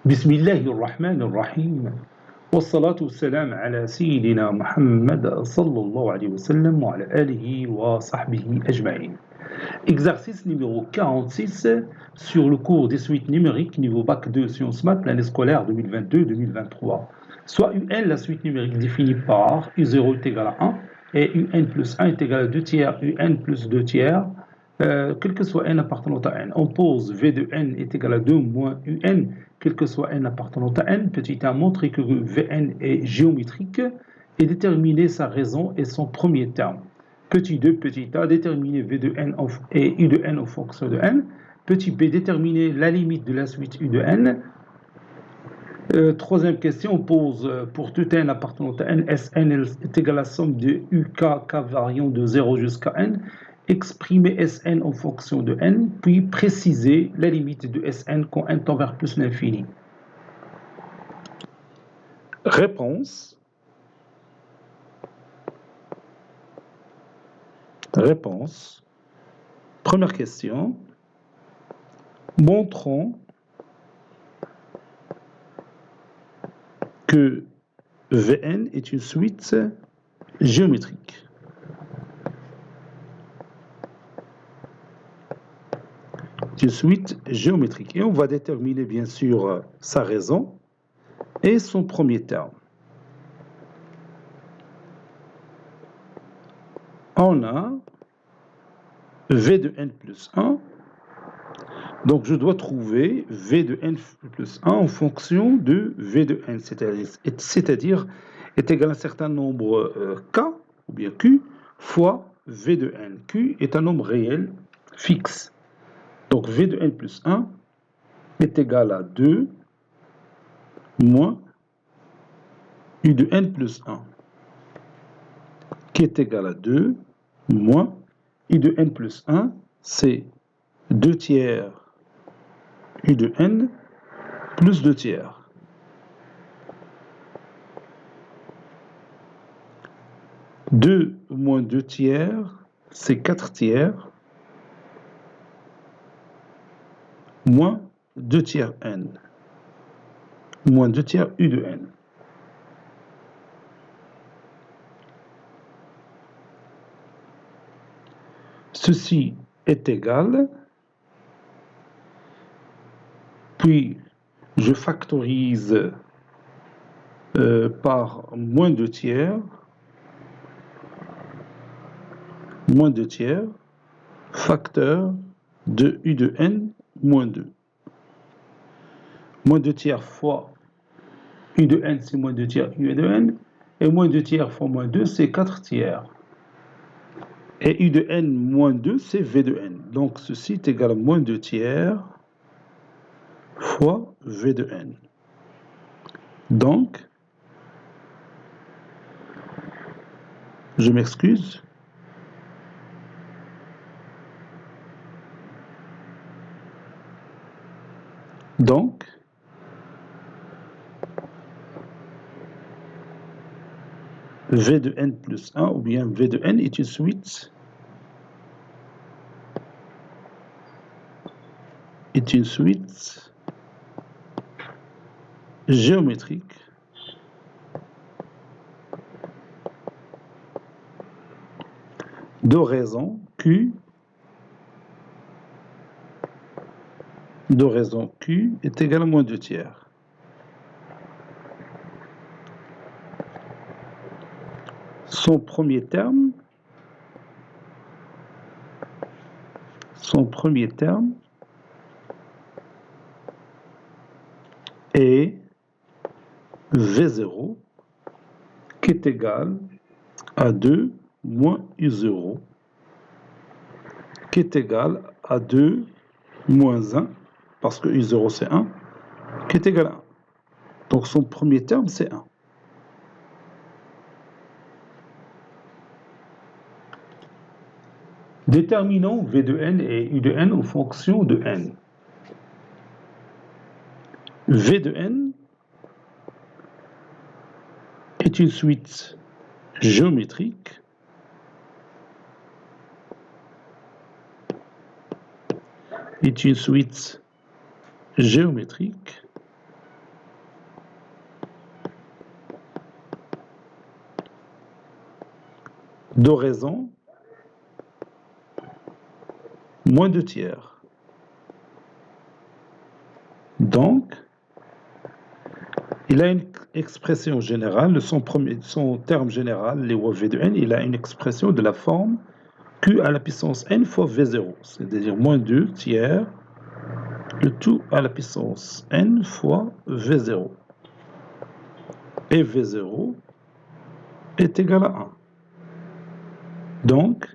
بسم الله الرحمن الرحيم والصلاة والسلام على سيدنا محمد صلى الله عليه وسلم وعلى آله وصحبه أجمعين. Exercice numéro 46 sur le cours des suites numériques niveau Bac 2 Sciences Maths l'année scolaire 2022-2023. Soit UN, la suite numérique définie par U0 est égal à 1 et UN plus 1 est égal à 2 tiers, UN plus 2 tiers, quel que soit n appartenant à n. On pose V de n est égal à 2 moins UN, quel que soit n appartenant à n. Petit a montré que Vn est géométrique et déterminer sa raison et son premier terme. Petit 2, petit a, déterminer V de n et U de n en fonction de n. Petit b, déterminer la limite de la suite U de n. Troisième question, on pose pour tout n appartenant à n, Sn est égal à la somme de UK, k variant de 0 jusqu'à n. Exprimer Sn en fonction de n, puis préciser la limite de Sn quand n tend vers plus l'infini. Réponse. Première question. Montrons que Vn est une suite géométrique. Une suite géométrique. Et on va déterminer bien sûr sa raison et son premier terme. On a V de n plus 1. Donc je dois trouver V de n plus 1 en fonction de V de n, c'est-à-dire est égal à un certain nombre K ou bien Q fois V de n. Q est un nombre réel fixe. Donc V de n plus 1 est égal à 2 moins U de n plus 1, qui est égal à 2 moins U de n plus 1, c'est 2 tiers U de n plus 2 tiers. 2 moins 2 tiers, c'est 4 tiers, moins 2 tiers n, moins 2 tiers U de n. Ceci est égal, puis je factorise par moins 2 tiers, facteur de U de n moins 2. Moins 2 tiers fois U de n, c'est moins 2 tiers U de n, et moins 2 tiers fois moins 2, c'est 4 tiers. Et U de n moins 2, c'est V de n. Donc ceci est égal à moins 2 tiers fois V de n. Donc, je m'excuse. Donc, V de n plus 1 ou bien V de n est une suite géométrique d'oraison Q est égal à moins 2 tiers. Son premier terme est V0 qui est égal à 2 moins U0 qui est égal à 2 moins 1 parce que U0 c'est 1 qui est égal à 1. Donc son premier terme c'est 1. Déterminons V de n et U de n en fonction de n. V de n est une suite géométrique d'oraison moins 2 tiers. Donc, il a une expression générale, son terme général, les V de n, il a une expression de la forme Q à la puissance n fois V0, c'est-à-dire moins 2 tiers, le tout à la puissance n fois V0. Et V0 est égal à 1. Donc,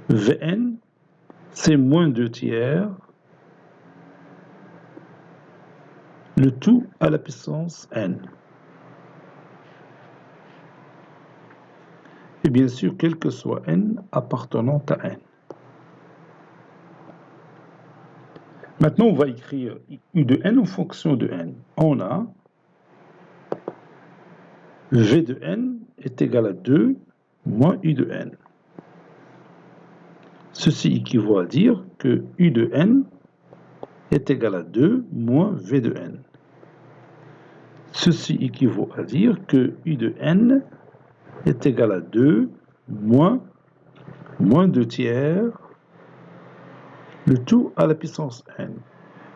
Vn, c'est moins 2 tiers, le tout à la puissance n. Et bien sûr, quel que soit n appartenant à n. Maintenant, on va écrire U de n en fonction de n. On a V de n est égal à 2 moins U de n. Ceci équivaut à dire que U de n est égal à 2 moins V de n. Ceci équivaut à dire que U de n est égal à 2 moins 2 tiers, le tout à la puissance n.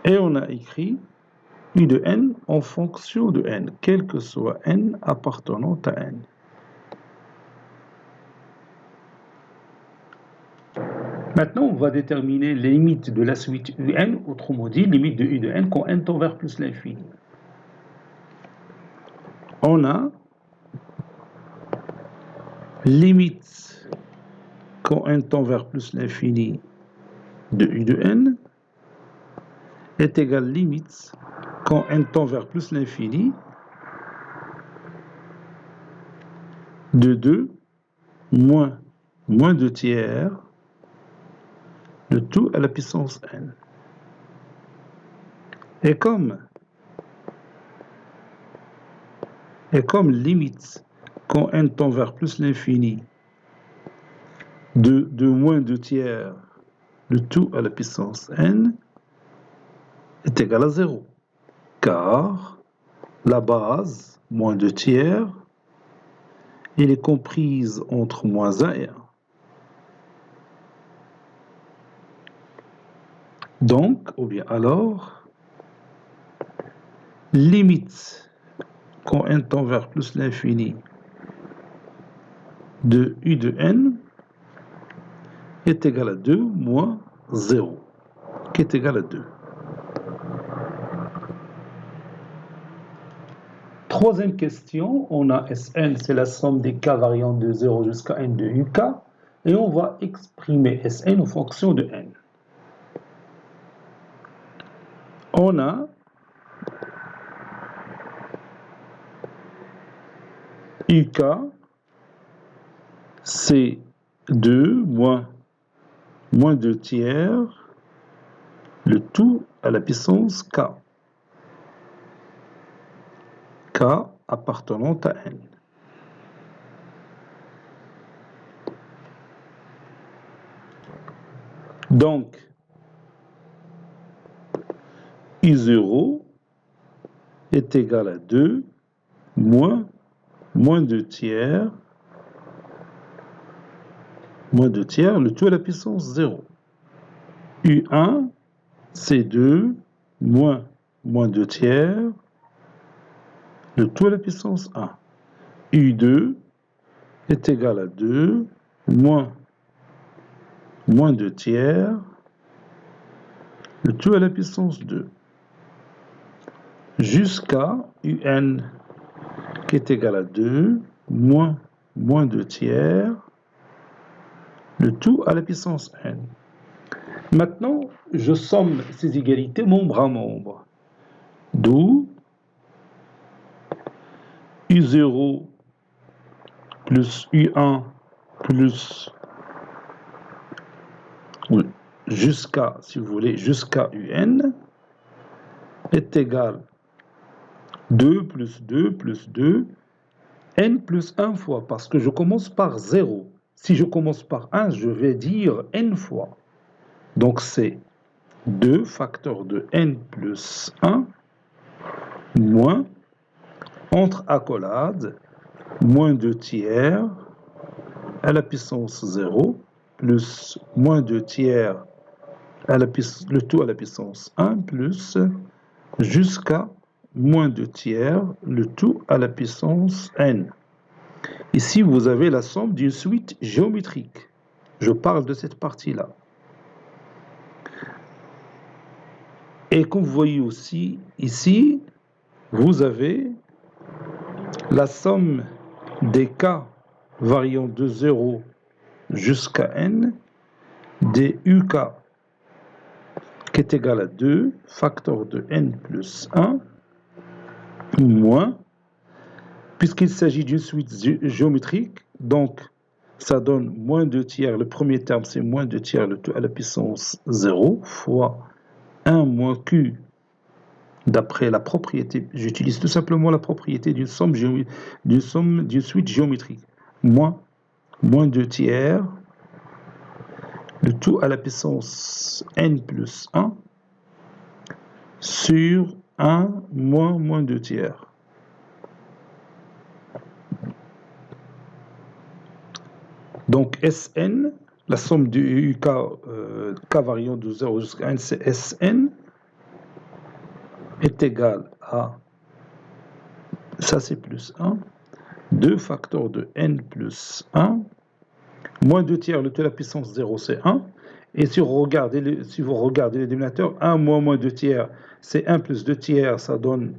Et on a écrit U de n en fonction de n, quel que soit n appartenant à n. Maintenant, on va déterminer les limites de la suite un, autrement dit, limite de U de n quand n tend vers plus l'infini. On a limite quand n tend vers plus l'infini de U de n est égale limite quand n tend vers plus l'infini de 2 moins 2 tiers, le tout à la puissance n. Et comme limite quand n tend vers plus l'infini de moins 2 tiers, le tout à la puissance n est égal à 0, car la base, moins 2 tiers, elle est comprise entre moins 1 et 1. Donc, ou bien alors, limite quand n tend vers plus l'infini de U de n est égal à 2 moins 0, qui est égal à 2. Troisième question, on a Sn, c'est la somme des k variant de 0 jusqu'à n de uk, et on va exprimer Sn en fonction de n. On a uk, c'est 2 moins 2 tiers, le tout à la puissance k. K appartenant à n. Donc, U0 est égal à 2 moins 2 tiers, le tout à la puissance 0. U1, c'est 2 moins 2 tiers, le tout à la puissance 1. U2 est égal à 2 moins 2 tiers, le tout à la puissance 2. Jusqu'à UN qui est égal à 2 moins 2 tiers, le tout à la puissance n. Maintenant, je somme ces égalités membre à membre. D'où U0 plus U1 plus jusqu'à, si vous voulez, jusqu'à UN est égal 2 plus 2 plus 2, n plus 1 fois, parce que je commence par 0. Si je commence par 1, je vais dire n fois. Donc c'est 2 facteur de n plus 1 moins, entre accolades, moins 2 tiers à la puissance 0 plus moins 2 tiers à le tout à la puissance 1 plus jusqu'à moins 2 tiers le tout à la puissance n. Ici, vous avez la somme d'une suite géométrique. Je parle de cette partie-là. Et comme vous voyez aussi, ici, vous avez la somme des cas variant de 0 jusqu'à n des uk qui est égal à 2, facteur de n plus 1, moins, puisqu'il s'agit d'une suite géométrique, donc ça donne moins 2 tiers, le premier terme c'est moins 2 tiers le tout à la puissance 0 fois 1 moins q d'après la propriété, j'utilise tout simplement la propriété d'une d'une suite géométrique, moins 2 tiers le tout à la puissance n plus 1 sur 1 moins 2 tiers. Donc Sn, la somme du k, k variant de 0 jusqu'à n, c'est Sn, est égal à, ça c'est plus 1, 2 facteurs de n plus 1, moins 2 tiers, le tout à la puissance 0 c'est 1, et si vous regardez le dénominateur, 1 moins 2 tiers, c'est 1 plus 2 tiers, ça donne,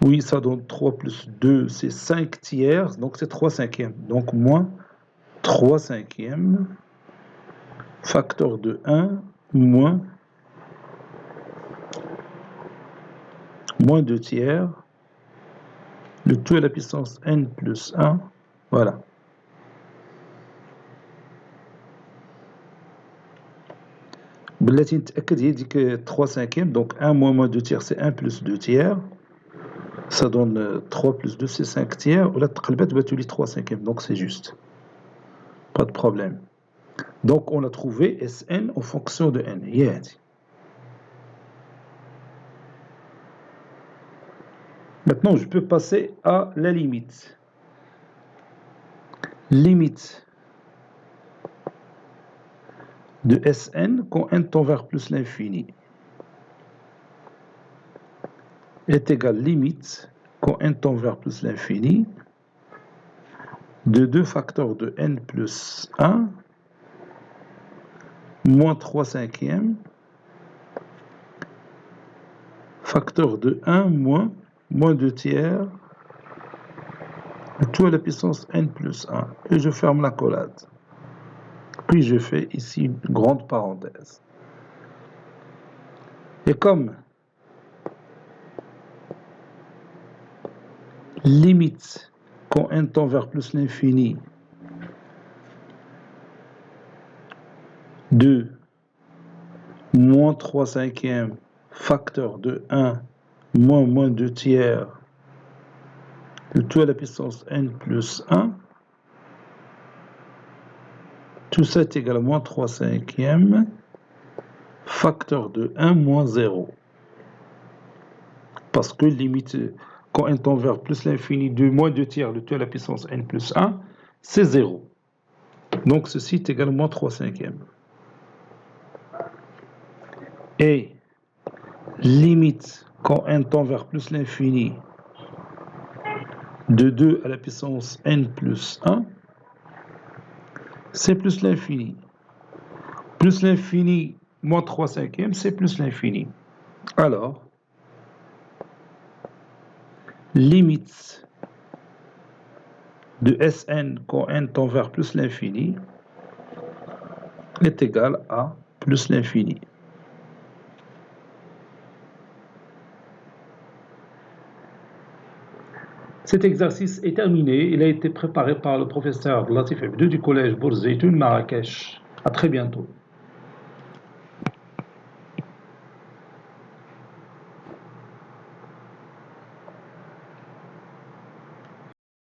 oui, ça donne 3 plus 2, c'est 5 tiers, donc c'est 3 cinquièmes, donc moins 3 cinquièmes, facteur de 1, moins 2 tiers, le tout à la puissance n plus 1, voilà. بالتي نتأكد هي ديك 3 cinquièmes, donc 1 moins 2 tiers c'est 1 plus 2 tiers, ça donne 3 plus 2 c'est 5 tiers, ولا تقلبت باتولي 3 cinquièmes, donc c'est juste. Pas de problème. Donc on a trouvé Sn en fonction de n. هي هذه. Maintenant, je peux passer à la limite. Limite de Sn quand n tend vers plus l'infini est égal limite quand n tend vers plus l'infini de 2 facteurs de n plus 1 moins 3 cinquièmes facteur de 1 moins 2 tiers tout à la puissance n plus 1 et je ferme la collade. Puis je fais ici une grande parenthèse. Et comme limite quand n tend vers plus l'infini de moins 3 cinquièmes facteur de 1 moins 2 tiers le tout à la puissance n plus 1, tout ça est égal à moins 3 cinquièmes facteur de 1 moins 0. Parce que limite, quand n tend vers plus l'infini de moins 2 tiers le tout à la puissance n plus 1, c'est 0. Donc ceci est égal à moins 3 cinquièmes. Et limite, quand n tend vers plus l'infini de 2 à la puissance n plus 1, c'est plus l'infini. Plus l'infini moins 3 cinquièmes, c'est plus l'infini. Alors, limite de Sn quand n tend vers plus l'infini est égale à plus l'infini. Cet exercice est terminé. Il a été préparé par le professeur Latif Abdou du collège Bourzeitoun Marrakech. À très bientôt.